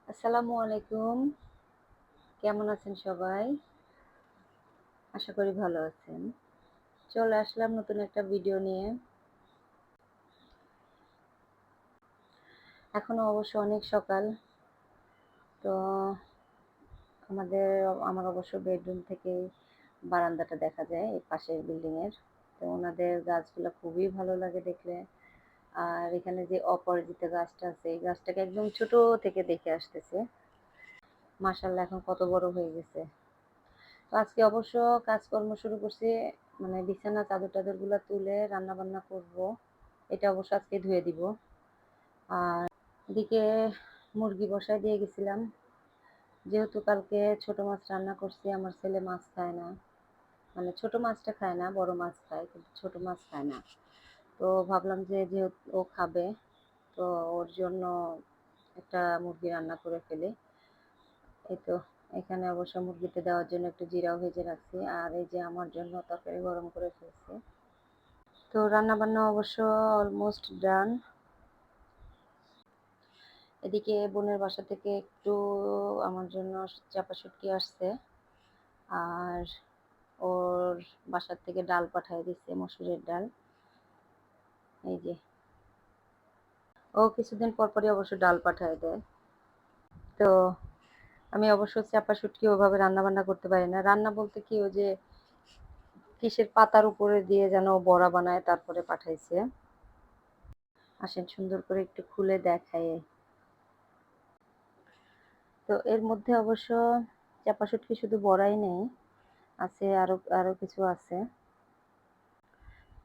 আসসালামু আলাইকুম। কেমন আছেন সবাই? আশা করি ভালো আছেন। চলে আসলাম নতুন একটা ভিডিও নিয়ে। এখনো অবশ্য অনেক সকাল। তো আমাদের আমার অবশ্য বেডরুম থেকেই বারান্দাটা দেখা যায় এই পাশের বিল্ডিং এর। তো ওনাদের গাছগুলা খুবই ভালো লাগে দেখলে। আর এখানে যে অপরাজিতা গাছটা আছে এই গাছটাকে একদম ছোট থেকে দেখে আসতেছে। মাশাআল্লাহ এখন কত বড় হয়ে গেছে। তো আজকে অবশ্য কাজকর্ম শুরু করছি, মানে বিছানা চাদর-টাদর গুলা তুলে রান্না-বান্না করব। এটা অবশ্য আজকে ধুয়ে দিব। আর এদিকে মুরগি বসায় দিয়ে গেছিলাম। যেহেতু কালকে ছোট মাছ রান্না করছি, আমার ছেলে মাছ খায় না। মানে ছোট মাছটা খায় না, বড় মাছ খায়, কিন্তু ছোট মাছ খায় না। তো ভাবলাম যে যেহেতু ও খাবে, তো ওর জন্য একটা মুরগি রান্না করে ফেলি। এই তো এখানে অবশ্য মুরগিতে দেওয়ার জন্য একটু জিরাও ভেজে রাখছি, আর এই যে আমার জন্য তরকারি গরম করে ফেলছি। তো রান্না বান্না অবশ্য অলমোস্ট ডান। এদিকে বোনের বাসা থেকে একটু আমার জন্য চাপা শুটকি আসছে, আর ওর বাসার থেকে ডাল পাঠিয়ে দিচ্ছে, মসুরের ডাল। এই যে ও কিছুদিন পর পরই অবশ্য ডাল পাঠায় দেয়। তো আমি অবশ্য চাপা শুটকি ওভাবে রান্না বান্না করতে পারি না। রান্না বলতে কি, ওই যে কিসের পাতার উপরে দিয়ে যেন বড়া বানায় তারপরে পাঠাইছে। আসেন সুন্দর করে একটু খুলে দেখাই। তো এর মধ্যে অবশ্য চাপা শুটকি শুধু বড়াই নেই, আছে আরো আরো কিছু আছে।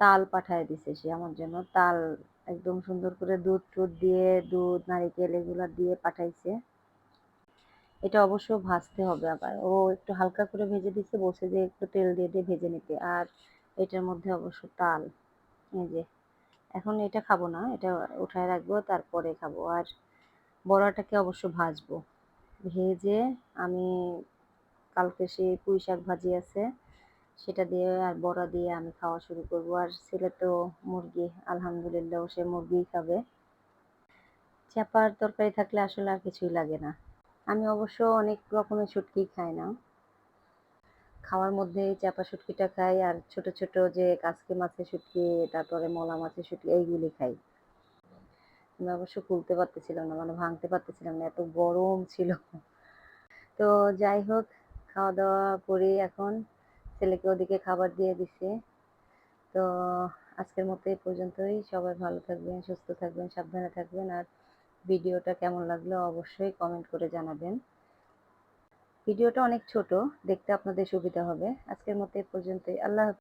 তাল পাঠায় দিছে সে আমার জন্য, তাল একদম সুন্দর করে দুধ টুধ দিয়ে, দুধ নারিকেল এগুলা দিয়ে পাঠাইছে। এটা অবশ্য ভাজতে হবে, আবার ও একটু হালকা করে ভেজে দিচ্ছে, বলছে যে একটু তেল দিয়ে দিয়ে ভেজে নিতে। আর এটার মধ্যে অবশ্য তাল। এই যে এখন এটা খাবো না, এটা উঠায় রাখবো, তারপরে খাবো। আর বড়াটাকে অবশ্য ভাজবো, ভেজে আমি কালকে সেই পুঁই শাক ভাজি আছে সেটা দিয়ে আর বড়া দিয়ে আমি খাওয়া শুরু করব। আর ছেলে তো মুরগি, আলহামদুলিল্লাহ সে মুরগিই খাবে। চাপার তরকারি থাকলে আসলে আর কিছুই লাগে না। আমি অবশ্য অনেক রকমের শুটকি খাই না, খাওয়ার মধ্যে এই চাপা শুটকিটা খাই, আর ছোট ছোট যে কাসকি মাছের শুটকি, তারপরে মলা মাছের শুটকি, এইগুলি খাই। আমি অবশ্য খুলতে পারতেছিলাম না, মানে ভাঙতে পারতেছিলাম না, এত গরম ছিল। তো যাই হোক, খাওয়া দাওয়া করি এখন, ছেলেকে ওদিকে খাবার দিয়ে দিছি। তো আজকের মতো এই পর্যন্তই। সবাই ভালো থাকবেন, সুস্থ থাকবেন, সাবধানে থাকবেন। আর ভিডিওটা কেমন লাগলো অবশ্যই কমেন্ট করে জানাবেন। ভিডিওটা অনেক ছোট, দেখতে আপনাদের সুবিধা হবে। আজকের মতো এই পর্যন্তই। আল্লাহ হাফেজ।